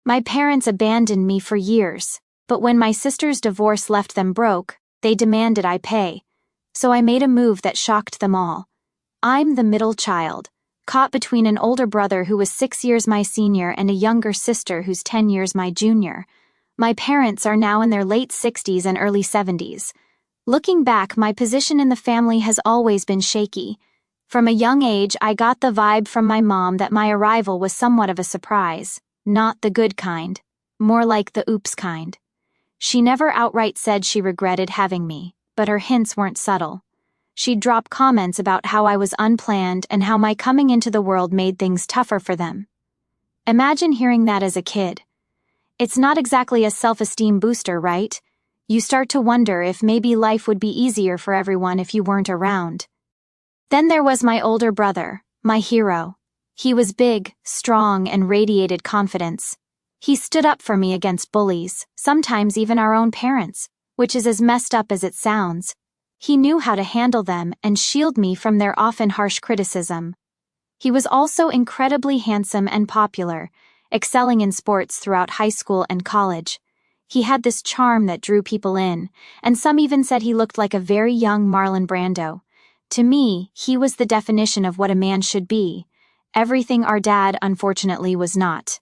My parents abandoned me for years, but when my sister's divorce left them broke, they demanded I pay. So I made a move that shocked them all. I'm the middle child, caught between an older brother who was 6 years my senior and a younger sister who's 10 years my junior. My parents are now in their late 60s and early 70s. Looking back, my position in the family has always been shaky. From a young age, I got the vibe from my mom that my arrival was somewhat of a surprise. Not the good kind. More like the oops kind. She never outright said she regretted having me, but her hints weren't subtle. She'd drop comments about how I was unplanned and how my coming into the world made things tougher for them. Imagine hearing that as a kid. It's not exactly a self-esteem booster, right? You start to wonder if maybe life would be easier for everyone if you weren't around. Then there was my older brother, my hero. He was big, strong, and radiated confidence. He stood up for me against bullies, sometimes even our own parents, which is as messed up as it sounds. He knew how to handle them and shield me from their often harsh criticism. He was also incredibly handsome and popular, excelling in sports throughout high school and college. He had this charm that drew people in, and some even said he looked like a very young Marlon Brando. To me, he was the definition of what a man should be. Everything our dad, unfortunately, was not.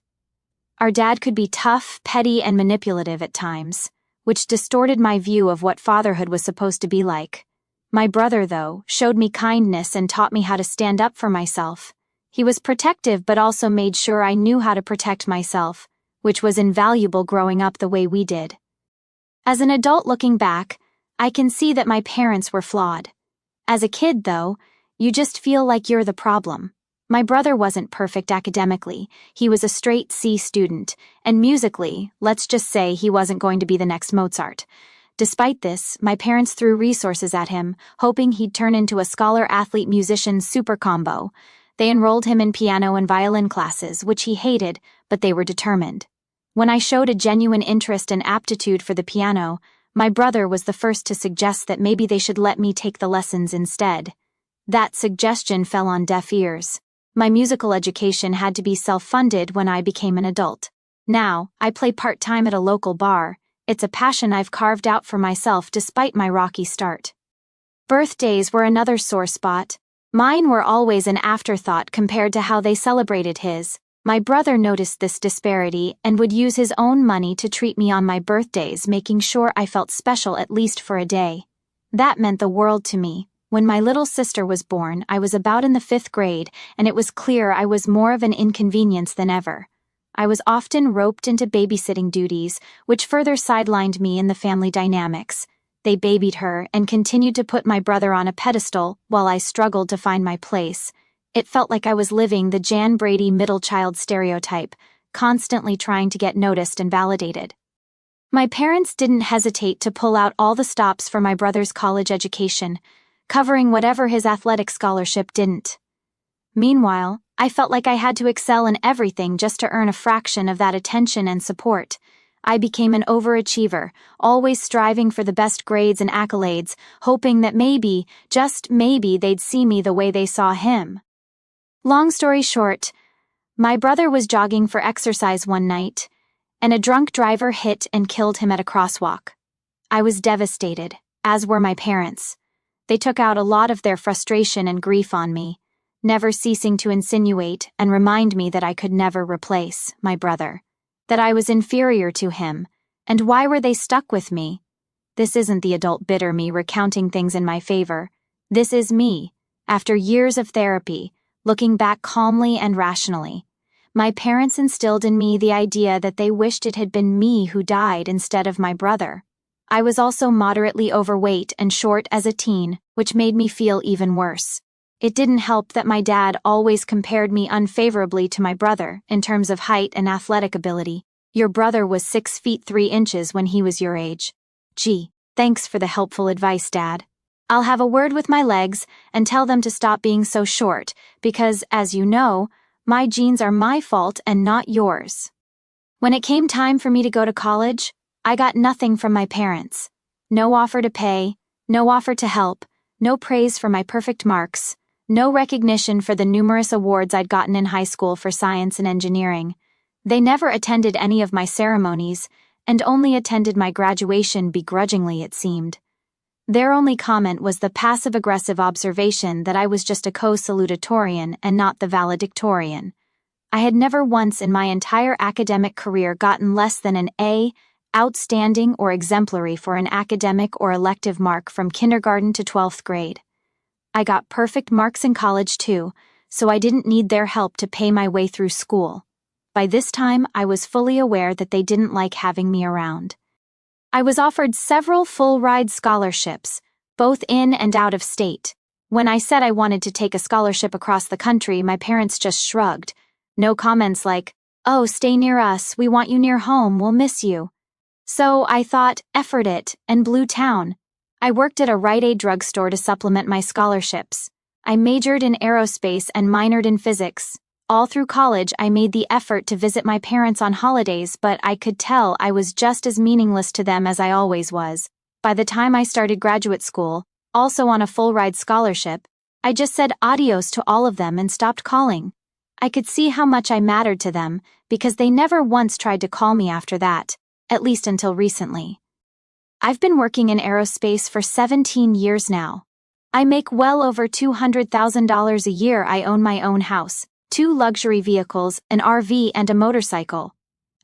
Our dad could be tough, petty, and manipulative at times, which distorted my view of what fatherhood was supposed to be like. My brother, though, showed me kindness and taught me how to stand up for myself. He was protective but also made sure I knew how to protect myself, which was invaluable growing up the way we did. As an adult looking back, I can see that my parents were flawed. As a kid, though, you just feel like you're the problem. My brother wasn't perfect academically, he was a straight C student, and musically, let's just say he wasn't going to be the next Mozart. Despite this, my parents threw resources at him, hoping he'd turn into a scholar-athlete-musician super combo. They enrolled him in piano and violin classes, which he hated, but they were determined. When I showed a genuine interest and aptitude for the piano, my brother was the first to suggest that maybe they should let me take the lessons instead. That suggestion fell on deaf ears. My musical education had to be self-funded when I became an adult. Now, I play part-time at a local bar. It's a passion I've carved out for myself despite my rocky start. Birthdays were another sore spot. Mine were always an afterthought compared to how they celebrated his. My brother noticed this disparity and would use his own money to treat me on my birthdays, making sure I felt special at least for a day. That meant the world to me. When my little sister was born, I was about in the 5th grade, and it was clear I was more of an inconvenience than ever. I was often roped into babysitting duties, which further sidelined me in the family dynamics. They babied her and continued to put my brother on a pedestal while I struggled to find my place. It felt like I was living the Jan Brady middle child stereotype, constantly trying to get noticed and validated. My parents didn't hesitate to pull out all the stops for my brother's college education, covering whatever his athletic scholarship didn't. Meanwhile, I felt like I had to excel in everything just to earn a fraction of that attention and support. I became an overachiever, always striving for the best grades and accolades, hoping that maybe, just maybe, they'd see me the way they saw him. Long story short, my brother was jogging for exercise one night, and a drunk driver hit and killed him at a crosswalk. I was devastated, as were my parents. They took out a lot of their frustration and grief on me, never ceasing to insinuate and remind me that I could never replace my brother, that I was inferior to him, and why were they stuck with me? This isn't the adult bitter me recounting things in my favor. This is me, after years of therapy, looking back calmly and rationally. My parents instilled in me the idea that they wished it had been me who died instead of my brother. I was also moderately overweight and short as a teen, which made me feel even worse. It didn't help that my dad always compared me unfavorably to my brother in terms of height and athletic ability. Your brother was 6 feet 3 inches when he was your age. Gee, thanks for the helpful advice, Dad. I'll have a word with my legs and tell them to stop being so short because, as you know, my genes are my fault and not yours. When it came time for me to go to college, I got nothing from my parents. No offer to pay, no offer to help, no praise for my perfect marks, no recognition for the numerous awards I'd gotten in high school for science and engineering. They never attended any of my ceremonies, and only attended my graduation begrudgingly, it seemed. Their only comment was the passive-aggressive observation that I was just a co-salutatorian and not the valedictorian. I had never once in my entire academic career gotten less than an A, outstanding or exemplary for an academic or elective mark from kindergarten to 12th grade. I got perfect marks in college too, so I didn't need their help to pay my way through school. By this time, I was fully aware that they didn't like having me around. I was offered several full-ride scholarships, both in and out of state. When I said I wanted to take a scholarship across the country, my parents just shrugged. No comments like, "Oh, stay near us, we want you near home, we'll miss you." So I thought, effort it, and blew town. I worked at a Rite Aid drugstore to supplement my scholarships. I majored in aerospace and minored in physics. All through college, I made the effort to visit my parents on holidays, but I could tell I was just as meaningless to them as I always was. By the time I started graduate school, also on a full-ride scholarship, I just said adios to all of them and stopped calling. I could see how much I mattered to them, because they never once tried to call me after that, at least until recently. I've been working in aerospace for 17 years now. I make well over $200,000 a year. I own my own house, 2 luxury vehicles, an RV, and a motorcycle.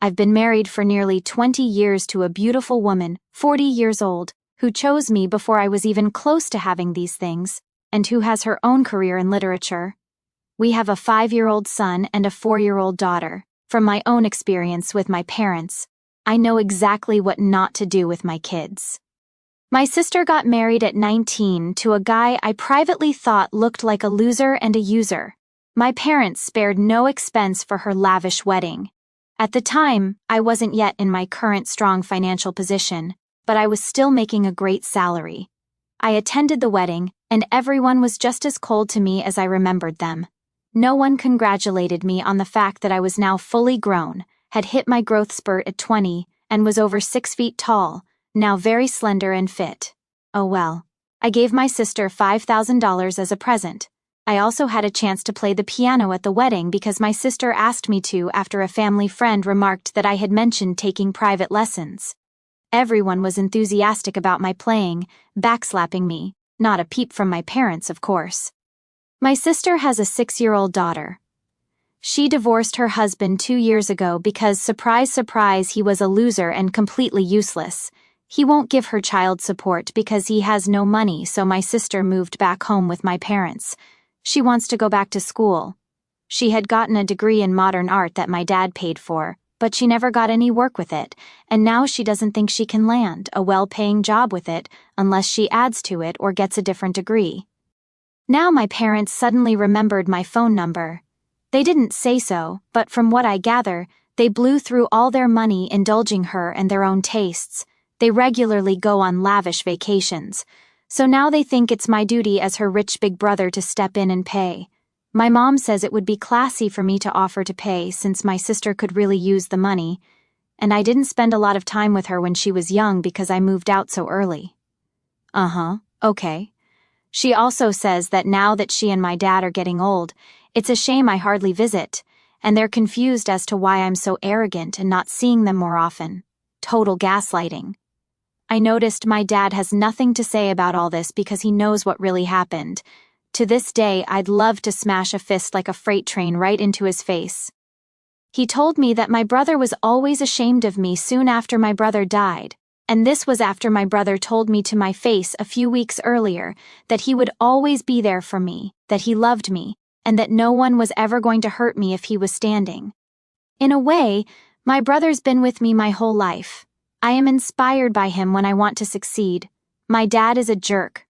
I've been married for nearly 20 years to a beautiful woman, 40 years old, who chose me before I was even close to having these things, and who has her own career in literature. We have a 5-year-old son and a 4-year-old daughter. From my own experience with my parents, I know exactly what not to do with my kids. My sister got married at 19 to a guy I privately thought looked like a loser and a user. My parents spared no expense for her lavish wedding. At the time, I wasn't yet in my current strong financial position, but I was still making a great salary. I attended the wedding, and everyone was just as cold to me as I remembered them. No one congratulated me on the fact that I was now fully grown, had hit my growth spurt at 20, and was over 6 feet tall, now very slender and fit. Oh well. I gave my sister $5,000 as a present. I also had a chance to play the piano at the wedding because my sister asked me to after a family friend remarked that I had mentioned taking private lessons. Everyone was enthusiastic about my playing, backslapping me, not a peep from my parents, of course. My sister has a 6-year-old daughter. She divorced her husband 2 years ago because, surprise, surprise, he was a loser and completely useless. He won't give her child support because he has no money, so my sister moved back home with my parents. She wants to go back to school. She had gotten a degree in modern art that my dad paid for, but she never got any work with it, and now she doesn't think she can land a well-paying job with it unless she adds to it or gets a different degree. Now my parents suddenly remembered my phone number. They didn't say so, but from what I gather, they blew through all their money indulging her and their own tastes. They regularly go on lavish vacations. So now they think it's my duty as her rich big brother to step in and pay. My mom says it would be classy for me to offer to pay since my sister could really use the money, and I didn't spend a lot of time with her when she was young because I moved out so early. Okay. She also says that now that she and my dad are getting old, it's a shame I hardly visit, and they're confused as to why I'm so arrogant and not seeing them more often. Total gaslighting. I noticed my dad has nothing to say about all this because he knows what really happened. To this day, I'd love to smash a fist like a freight train right into his face. He told me that my brother was always ashamed of me soon after my brother died, and this was after my brother told me to my face a few weeks earlier that he would always be there for me, that he loved me, and that no one was ever going to hurt me if he was standing. In a way, my brother's been with me my whole life. I am inspired by him when I want to succeed. My dad is a jerk.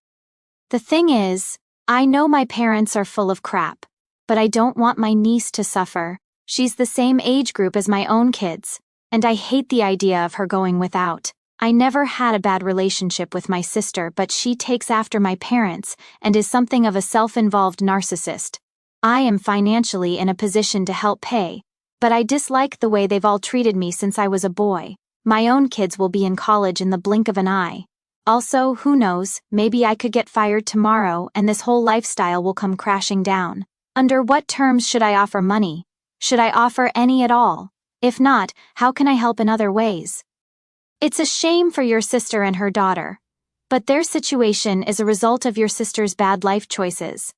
The thing is, I know my parents are full of crap, but I don't want my niece to suffer. She's the same age group as my own kids, and I hate the idea of her going without. I never had a bad relationship with my sister, but she takes after my parents and is something of a self-involved narcissist. I am financially in a position to help pay, but I dislike the way they've all treated me since I was a boy. My own kids will be in college in the blink of an eye. Also, who knows, maybe I could get fired tomorrow and this whole lifestyle will come crashing down. Under what terms should I offer money? Should I offer any at all? If not, how can I help in other ways? It's a shame for your sister and her daughter. But their situation is a result of your sister's bad life choices.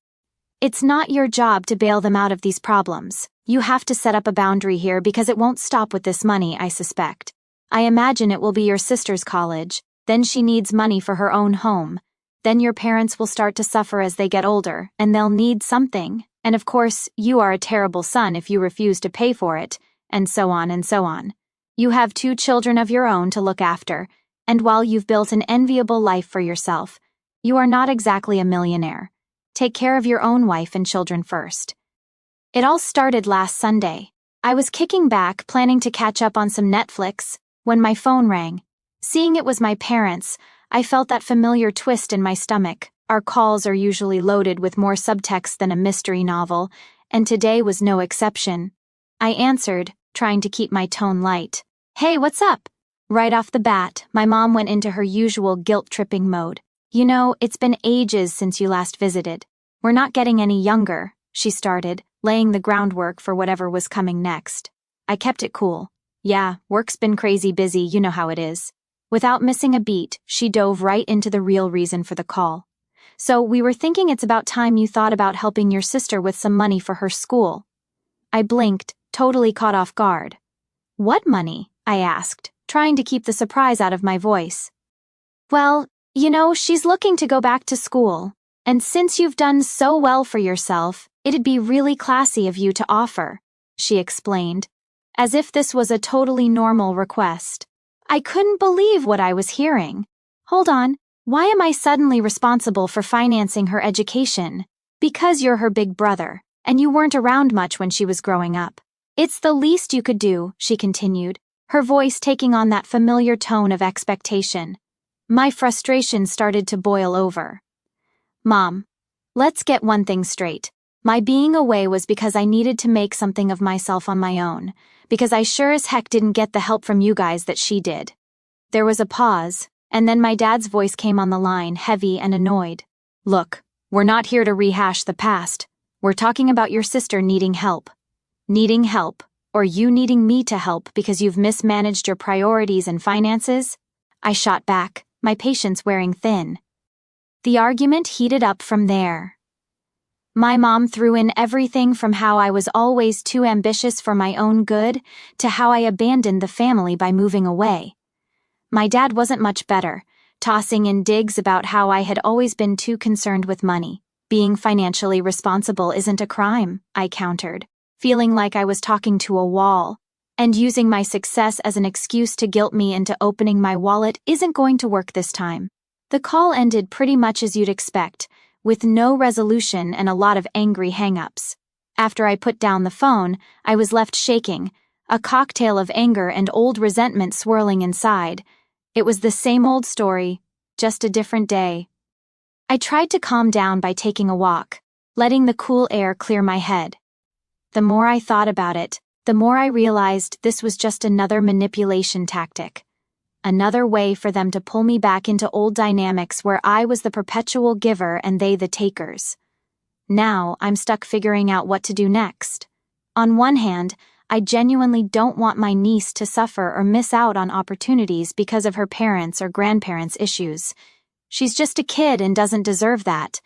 It's not your job to bail them out of these problems. You have to set up a boundary here because it won't stop with this money, I suspect. I imagine it will be your sister's college, then she needs money for her own home. Then your parents will start to suffer as they get older, and they'll need something. And of course, you are a terrible son if you refuse to pay for it, and so on and so on. You have 2 children of your own to look after, and while you've built an enviable life for yourself, you are not exactly a millionaire. Take care of your own wife and children first. It all started last Sunday. I was kicking back, planning to catch up on some Netflix, when my phone rang. Seeing it was my parents, I felt that familiar twist in my stomach. Our calls are usually loaded with more subtext than a mystery novel, and today was no exception. I answered, trying to keep my tone light. Hey, what's up? Right off the bat, my mom went into her usual guilt-tripping mode. You know, it's been ages since you last visited. We're not getting any younger, she started, laying the groundwork for whatever was coming next. I kept it cool. Yeah, work's been crazy busy, you know how it is. Without missing a beat, she dove right into the real reason for the call. So we were thinking it's about time you thought about helping your sister with some money for her school. I blinked, totally caught off guard. What money? I asked, trying to keep the surprise out of my voice. Well, you know, she's looking to go back to school, and since you've done so well for yourself, it'd be really classy of you to offer, she explained, as if this was a totally normal request. I couldn't believe what I was hearing. Hold on, why am I suddenly responsible for financing her education? Because you're her big brother, and you weren't around much when she was growing up. It's the least you could do, she continued, her voice taking on that familiar tone of expectation. My frustration started to boil over. Mom, let's get one thing straight. My being away was because I needed to make something of myself on my own, because I sure as heck didn't get the help from you guys that she did. There was a pause, and then my dad's voice came on the line, heavy and annoyed. Look, we're not here to rehash the past. We're talking about your sister needing help. Needing help, or you needing me to help because you've mismanaged your priorities and finances? I shot back, my patience wearing thin. The argument heated up from there. My mom threw in everything from how I was always too ambitious for my own good to how I abandoned the family by moving away. My dad wasn't much better, tossing in digs about how I had always been too concerned with money. Being financially responsible isn't a crime, I countered, feeling like I was talking to a wall, and using my success as an excuse to guilt me into opening my wallet isn't going to work this time. The call ended pretty much as you'd expect, with no resolution and a lot of angry hang-ups. After I put down the phone, I was left shaking, a cocktail of anger and old resentment swirling inside. It was the same old story, just a different day. I tried to calm down by taking a walk, letting the cool air clear my head. The more I thought about it, the more I realized this was just another manipulation tactic. Another way for them to pull me back into old dynamics where I was the perpetual giver and they the takers. Now, I'm stuck figuring out what to do next. On one hand, I genuinely don't want my niece to suffer or miss out on opportunities because of her parents' or grandparents' issues. She's just a kid and doesn't deserve that.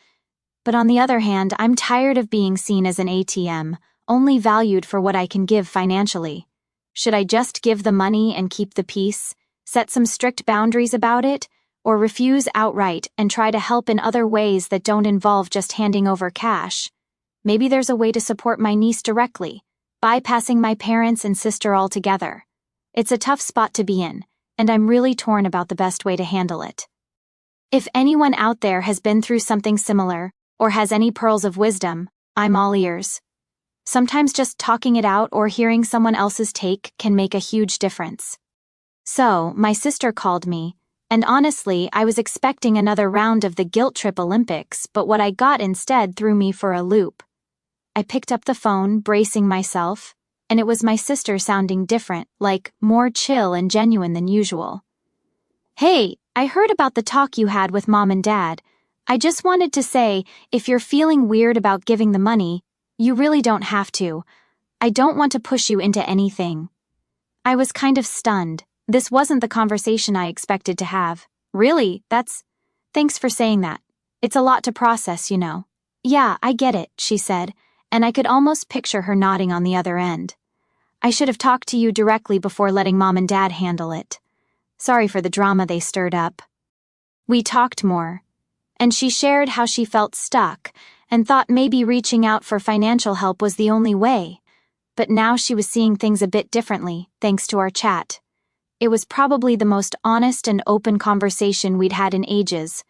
But on the other hand, I'm tired of being seen as an ATM, only valued for what I can give financially. Should I just give the money and keep the peace? Set some strict boundaries about it, or refuse outright and try to help in other ways that don't involve just handing over cash? Maybe there's a way to support my niece directly, bypassing my parents and sister altogether. It's a tough spot to be in, and I'm really torn about the best way to handle it. If anyone out there has been through something similar, or has any pearls of wisdom, I'm all ears. Sometimes just talking it out or hearing someone else's take can make a huge difference. So, my sister called me, and honestly, I was expecting another round of the guilt trip Olympics, but what I got instead threw me for a loop. I picked up the phone, bracing myself, and it was my sister sounding different, like more chill and genuine than usual. Hey, I heard about the talk you had with Mom and Dad. I just wanted to say, if you're feeling weird about giving the money, you really don't have to. I don't want to push you into anything. I was kind of stunned. This wasn't the conversation I expected to have. Really? Thanks for saying that. It's a lot to process, you know. Yeah, I get it, she said, and I could almost picture her nodding on the other end. I should have talked to you directly before letting Mom and Dad handle it. Sorry for the drama they stirred up. We talked more, and she shared how she felt stuck and thought maybe reaching out for financial help was the only way. But now she was seeing things a bit differently, thanks to our chat. It was probably the most honest and open conversation we'd had in ages.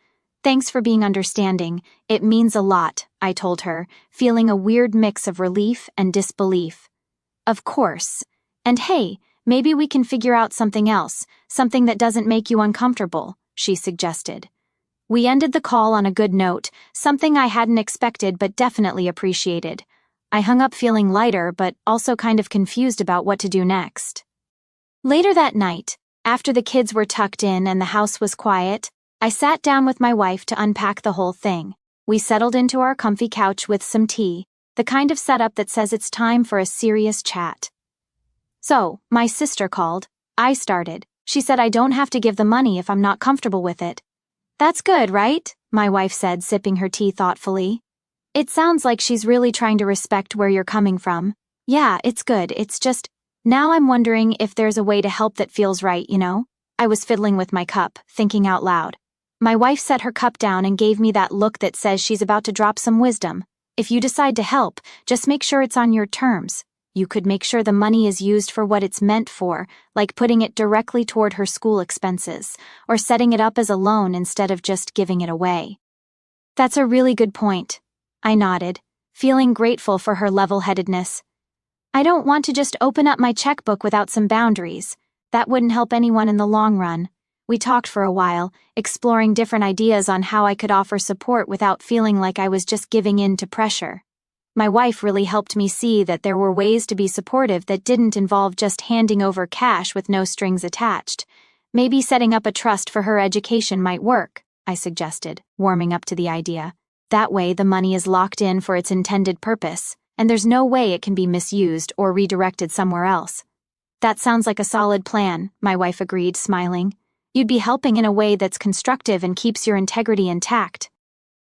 Thanks for being understanding. It means a lot, I told her, feeling a weird mix of relief and disbelief. Of course. And hey, maybe we can figure out something else, something that doesn't make you uncomfortable, she suggested. We ended the call on a good note, something I hadn't expected but definitely appreciated. I hung up feeling lighter but also kind of confused about what to do next. Later that night, after the kids were tucked in and the house was quiet, I sat down with my wife to unpack the whole thing. We settled into our comfy couch with some tea, the kind of setup that says it's time for a serious chat. So, my sister called. I started. She said I don't have to give the money if I'm not comfortable with it. That's good, right? My wife said, sipping her tea thoughtfully. It sounds like she's really trying to respect where you're coming from. Yeah, it's good, it's just, now I'm wondering if there's a way to help that feels right, you know? I was fiddling with my cup, thinking out loud. My wife set her cup down and gave me that look that says she's about to drop some wisdom. If you decide to help, just make sure it's on your terms. You could make sure the money is used for what it's meant for, like putting it directly toward her school expenses, or setting it up as a loan instead of just giving it away. That's a really good point. I nodded, feeling grateful for her level-headedness. I don't want to just open up my checkbook without some boundaries. That wouldn't help anyone in the long run. We talked for a while, exploring different ideas on how I could offer support without feeling like I was just giving in to pressure. My wife really helped me see that there were ways to be supportive that didn't involve just handing over cash with no strings attached. Maybe setting up a trust for her education might work, I suggested, warming up to the idea. That way the money is locked in for its intended purpose, and there's no way it can be misused or redirected somewhere else. That sounds like a solid plan, my wife agreed, smiling. You'd be helping in a way that's constructive and keeps your integrity intact.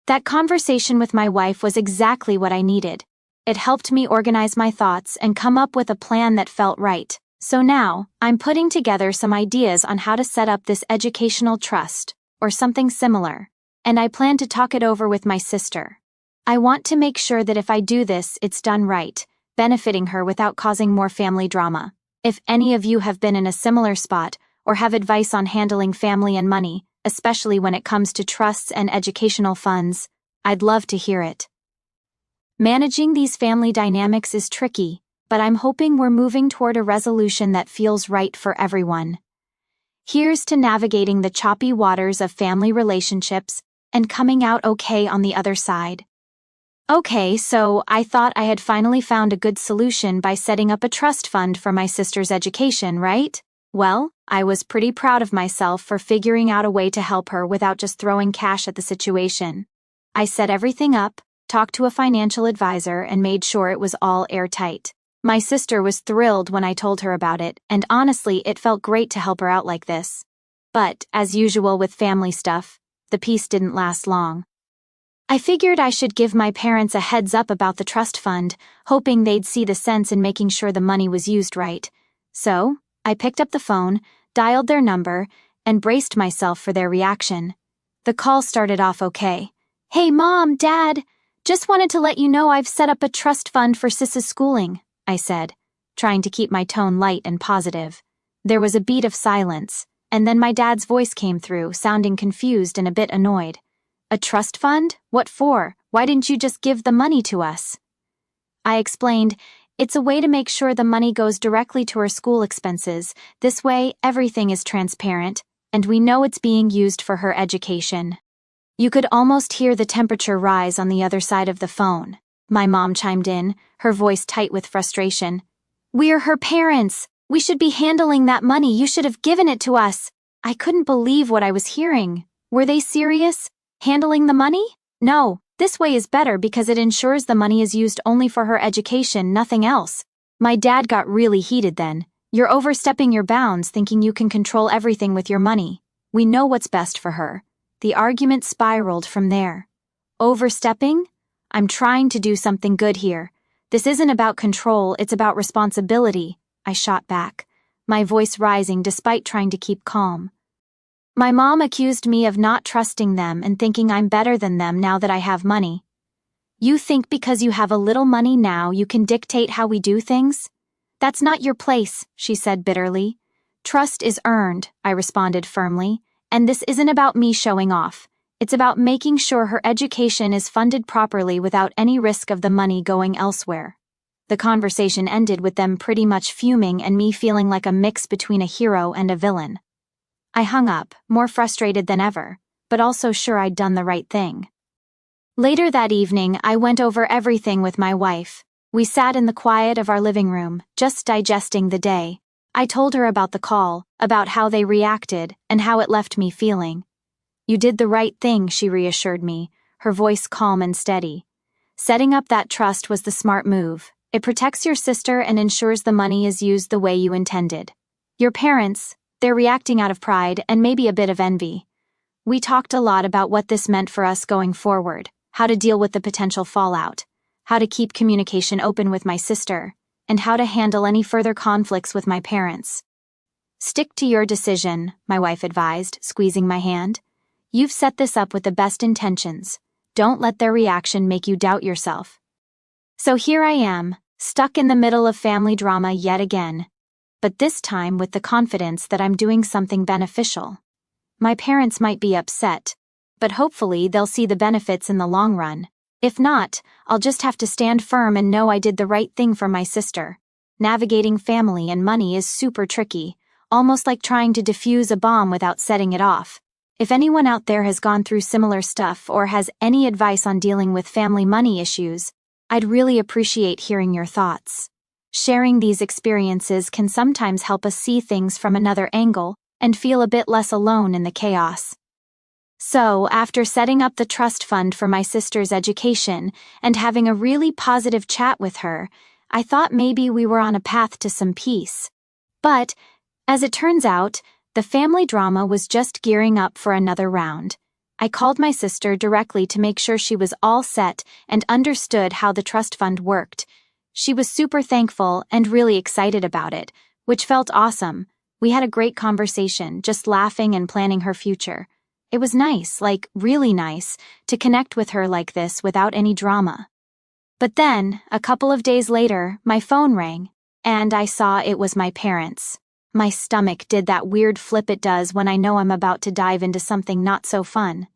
That conversation with my wife was exactly what I needed. It helped me organize my thoughts and come up with a plan that felt right. So now, I'm putting together some ideas on how to set up this educational trust, or something similar, and I plan to talk it over with my sister. I want to make sure that if I do this, it's done right, benefiting her without causing more family drama. If any of you have been in a similar spot, or have advice on handling family and money, especially when it comes to trusts and educational funds, I'd love to hear it. Managing these family dynamics is tricky, but I'm hoping we're moving toward a resolution that feels right for everyone. Here's to navigating the choppy waters of family relationships and coming out okay on the other side. Okay, so I thought I had finally found a good solution by setting up a trust fund for my sister's education, right? Well, I was pretty proud of myself for figuring out a way to help her without just throwing cash at the situation. I set everything up, talked to a financial advisor, and made sure it was all airtight. My sister was thrilled when I told her about it, and honestly, it felt great to help her out like this. But, as usual with family stuff, the peace didn't last long. I figured I should give my parents a heads up about the trust fund, hoping they'd see the sense in making sure the money was used right. So, I picked up the phone, dialed their number, and braced myself for their reaction. The call started off okay. Hey Mom, Dad, just wanted to let you know I've set up a trust fund for Sis's schooling, I said, trying to keep my tone light and positive. There was a beat of silence, and then my dad's voice came through, sounding confused and a bit annoyed. A trust fund? What for? Why didn't you just give the money to us? I explained, it's a way to make sure the money goes directly to her school expenses. This way, everything is transparent, and we know it's being used for her education. You could almost hear the temperature rise on the other side of the phone. My mom chimed in, her voice tight with frustration. We're her parents. We should be handling that money. You should have given it to us. I couldn't believe what I was hearing. Were they serious? Handling the money? No. This way is better because it ensures the money is used only for her education, nothing else. My dad got really heated then. You're overstepping your bounds thinking you can control everything with your money. We know what's best for her. The argument spiraled from there. Overstepping? I'm trying to do something good here. This isn't about control, it's about responsibility, I shot back, my voice rising despite trying to keep calm. My mom accused me of not trusting them and thinking I'm better than them now that I have money. You think because you have a little money now you can dictate how we do things? That's not your place, she said bitterly. Trust is earned, I responded firmly, and this isn't about me showing off. It's about making sure her education is funded properly without any risk of the money going elsewhere. The conversation ended with them pretty much fuming and me feeling like a mix between a hero and a villain. I hung up, more frustrated than ever, but also sure I'd done the right thing. Later that evening, I went over everything with my wife. We sat in the quiet of our living room, just digesting the day. I told her about the call, about how they reacted, and how it left me feeling. You did the right thing, she reassured me, her voice calm and steady. Setting up that trust was the smart move. It protects your sister and ensures the money is used the way you intended. Your parents, they're reacting out of pride and maybe a bit of envy. We talked a lot about what this meant for us going forward, how to deal with the potential fallout, how to keep communication open with my sister, and how to handle any further conflicts with my parents. Stick to your decision, my wife advised, squeezing my hand. You've set this up with the best intentions. Don't let their reaction make you doubt yourself. So here I am, stuck in the middle of family drama yet again. But this time with the confidence that I'm doing something beneficial. My parents might be upset, but hopefully they'll see the benefits in the long run. If not, I'll just have to stand firm and know I did the right thing for my sister. Navigating family and money is super tricky, almost like trying to defuse a bomb without setting it off. If anyone out there has gone through similar stuff or has any advice on dealing with family money issues, I'd really appreciate hearing your thoughts. Sharing these experiences can sometimes help us see things from another angle and feel a bit less alone in the chaos. So, after setting up the trust fund for my sister's education and having a really positive chat with her, I thought maybe we were on a path to some peace. But, as it turns out, the family drama was just gearing up for another round. I called my sister directly to make sure she was all set and understood how the trust fund worked. She was super thankful and really excited about it, which felt awesome. We had a great conversation, just laughing and planning her future. It was nice, like really nice, to connect with her like this without any drama. But then, a couple of days later, my phone rang, and I saw it was my parents. My stomach did that weird flip it does when I know I'm about to dive into something not so fun.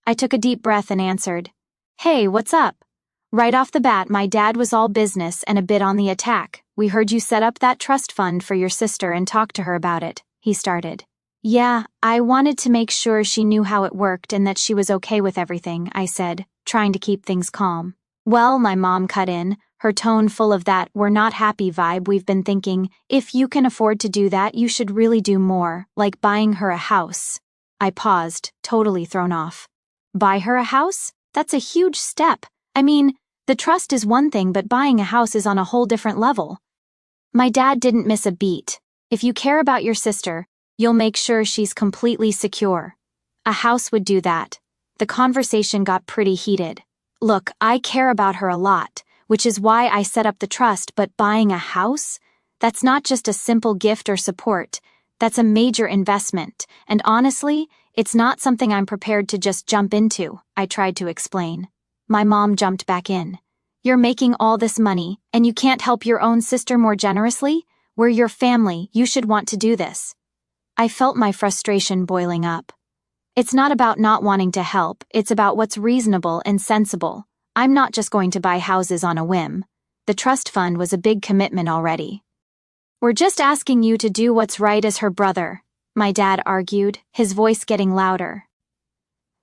I took a deep breath and answered, "Hey, what's up?" Right off the bat, my dad was all business and a bit on the attack. "We heard you set up that trust fund for your sister and talked to her about it," he started. "Yeah, I wanted to make sure she knew how it worked and that she was okay with everything," I said, trying to keep things calm. "Well," my mom cut in, her tone full of that "we're not happy" vibe we've been thinking, "if you can afford to do that, you should really do more, like buying her a house." I paused, totally thrown off. Buy her a house? That's a huge step. I mean, the trust is one thing, but buying a house is on a whole different level. My dad didn't miss a beat. "If you care about your sister, you'll make sure she's completely secure. A house would do that." The conversation got pretty heated. "Look, I care about her a lot, which is why I set up the trust, but buying a house? That's not just a simple gift or support. That's a major investment, and honestly, it's not something I'm prepared to just jump into," I tried to explain. My mom jumped back in. "You're making all this money, and you can't help your own sister more generously? We're your family, you should want to do this." I felt my frustration boiling up. It's not about not wanting to help, it's about what's reasonable and sensible. I'm not just going to buy houses on a whim. The trust fund was a big commitment already. "We're just asking you to do what's right as her brother," my dad argued, his voice getting louder.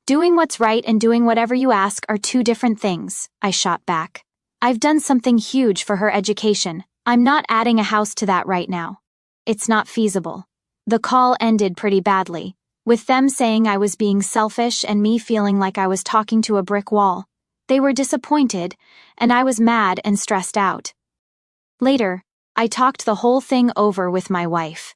"Doing what's right and doing whatever you ask are two different things," I shot back. "I've done something huge for her education. I'm not adding a house to that right now. It's not feasible." The call ended pretty badly, with them saying I was being selfish and me feeling like I was talking to a brick wall. They were disappointed, and I was mad and stressed out. Later, I talked the whole thing over with my wife.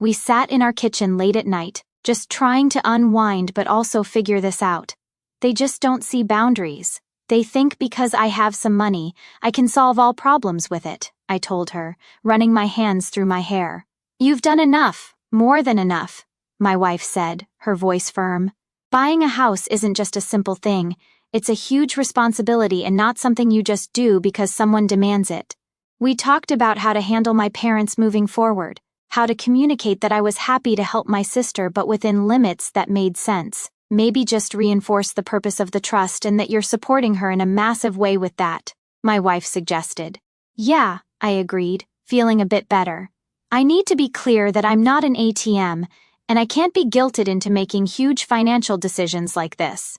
We sat in our kitchen late at night, just trying to unwind but also figure this out. They just don't see boundaries. They think because I have some money, I can solve all problems with it, I told her, running my hands through my hair. You've done enough, more than enough, my wife said, her voice firm. Buying a house isn't just a simple thing. It's a huge responsibility and not something you just do because someone demands it. We talked about how to handle my parents moving forward, how to communicate that I was happy to help my sister but within limits that made sense. Maybe just reinforce the purpose of the trust and that you're supporting her in a massive way with that, my wife suggested. Yeah, I agreed, feeling a bit better. I need to be clear that I'm not an ATM, and I can't be guilted into making huge financial decisions like this.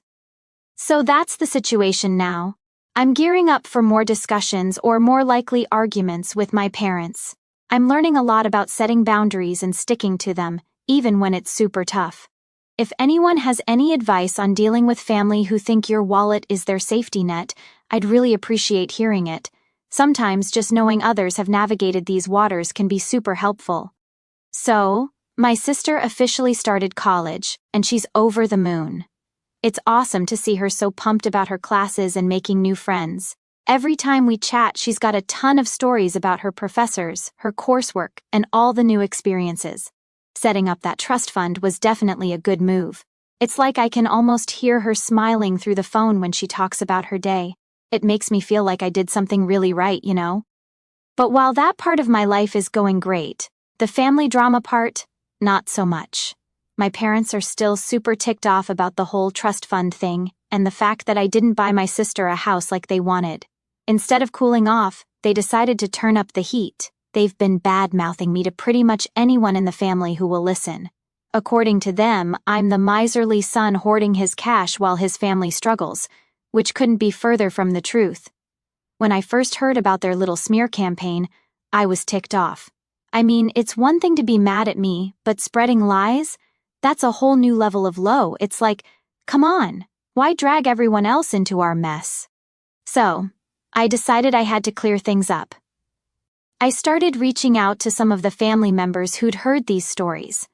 So that's the situation now. I'm gearing up for more discussions or more likely arguments with my parents. I'm learning a lot about setting boundaries and sticking to them, even when it's super tough. If anyone has any advice on dealing with family who think your wallet is their safety net, I'd really appreciate hearing it. Sometimes just knowing others have navigated these waters can be super helpful. So, my sister officially started college, and she's over the moon. It's awesome to see her so pumped about her classes and making new friends. Every time we chat, she's got a ton of stories about her professors, her coursework, and all the new experiences. Setting up that trust fund was definitely a good move. It's like I can almost hear her smiling through the phone when she talks about her day. It makes me feel like I did something really right, you know? But while that part of my life is going great, the family drama part, not so much. My parents are still super ticked off about the whole trust fund thing and the fact that I didn't buy my sister a house like they wanted. Instead of cooling off, they decided to turn up the heat. They've been bad-mouthing me to pretty much anyone in the family who will listen. According to them, I'm the miserly son hoarding his cash while his family struggles, which couldn't be further from the truth. When I first heard about their little smear campaign, I was ticked off. I mean, it's one thing to be mad at me, but spreading lies? That's a whole new level of low. It's like, come on, why drag everyone else into our mess? So, I decided I had to clear things up. I started reaching out to some of the family members who'd heard these stories.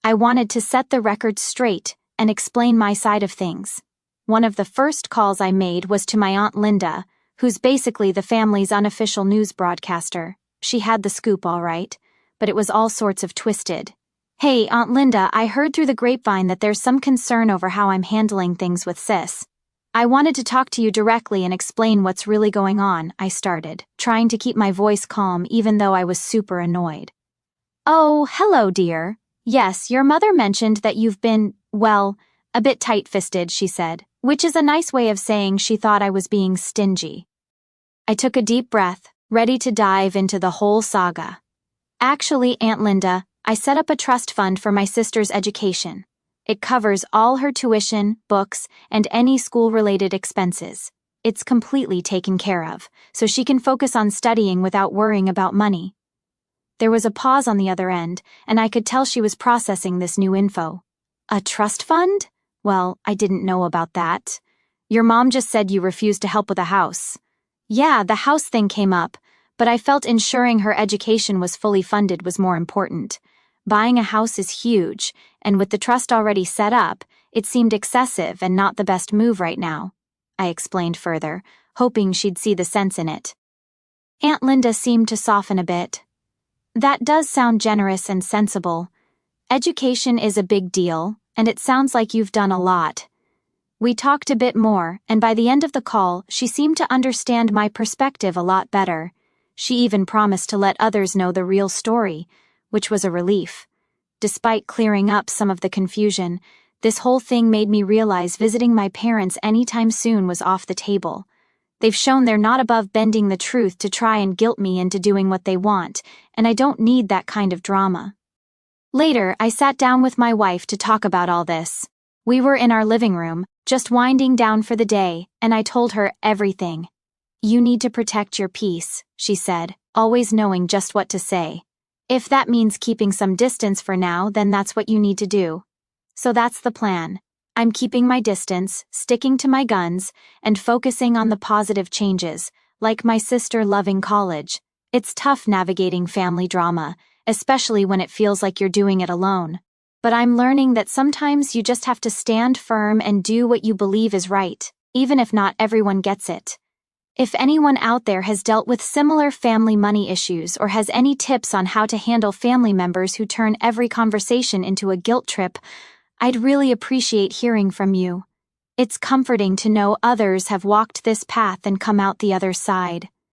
I wanted to set the record straight and explain my side of things. One of the first calls I made was to my Aunt Linda, who's basically the family's unofficial news broadcaster. She had the scoop all right, but it was all sorts of twisted. Hey, Aunt Linda, I heard through the grapevine that there's some concern over how I'm handling things with Sis. I wanted to talk to you directly and explain what's really going on, I started, trying to keep my voice calm even though I was super annoyed. Oh, hello, dear. Yes, your mother mentioned that you've been, well, a bit tight-fisted, she said, which is a nice way of saying she thought I was being stingy. I took a deep breath, ready to dive into the whole saga. Actually, Aunt Linda, I set up a trust fund for my sister's education. It covers all her tuition, books, and any school-related expenses. It's completely taken care of, so she can focus on studying without worrying about money. There was a pause on the other end, and I could tell she was processing this new info. A trust fund? Well, I didn't know about that. Your mom just said you refused to help with a house. Yeah, the house thing came up, but I felt ensuring her education was fully funded was more important. Buying a house is huge, and with the trust already set up, it seemed excessive and not the best move right now, I explained further, hoping she'd see the sense in it. Aunt Linda seemed to soften a bit. That does sound generous and sensible. Education is a big deal, and it sounds like you've done a lot. We talked a bit more, and by the end of the call, she seemed to understand my perspective a lot better. She even promised to let others know the real story, which was a relief. Despite clearing up some of the confusion, this whole thing made me realize visiting my parents anytime soon was off the table. They've shown they're not above bending the truth to try and guilt me into doing what they want, and I don't need that kind of drama. Later, I sat down with my wife to talk about all this. We were in our living room, just winding down for the day, and I told her everything. You need to protect your peace, she said, always knowing just what to say. If that means keeping some distance for now, then that's what you need to do. So that's the plan. I'm keeping my distance, sticking to my guns, and focusing on the positive changes, like my sister loving college. It's tough navigating family drama, especially when it feels like you're doing it alone. But I'm learning that sometimes you just have to stand firm and do what you believe is right, even if not everyone gets it. If anyone out there has dealt with similar family money issues or has any tips on how to handle family members who turn every conversation into a guilt trip, I'd really appreciate hearing from you. It's comforting to know others have walked this path and come out the other side.